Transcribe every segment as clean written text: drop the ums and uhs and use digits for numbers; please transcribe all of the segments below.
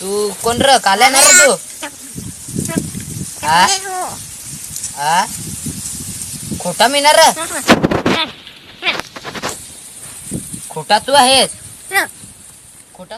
तू कोण र काल्या ना रे तू हा खोटा मिनार खोटा तू आहेस खोटा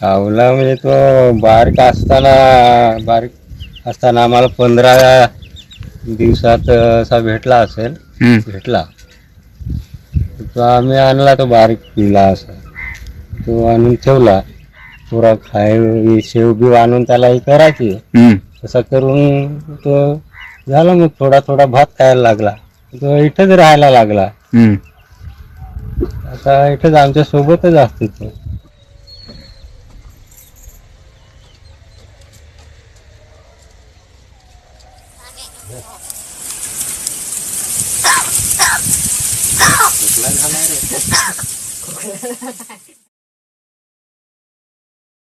आवला म्हणजे तो बारीक असताना आम्हाला 15 दिवसात असा भेटला असेल. भेटला तो आम्ही आणला, तो बारीक पिला असा तो आणून ठेवला. पुरा खाय शेव बी आणून त्याला हे करायची. तसं करून तो झाला. मग थोडा थोडा भात खायला लागला. तो इथंच राहायला लागला. आता इथंच आमच्या सोबतच असतो तो. खोकला झाला रे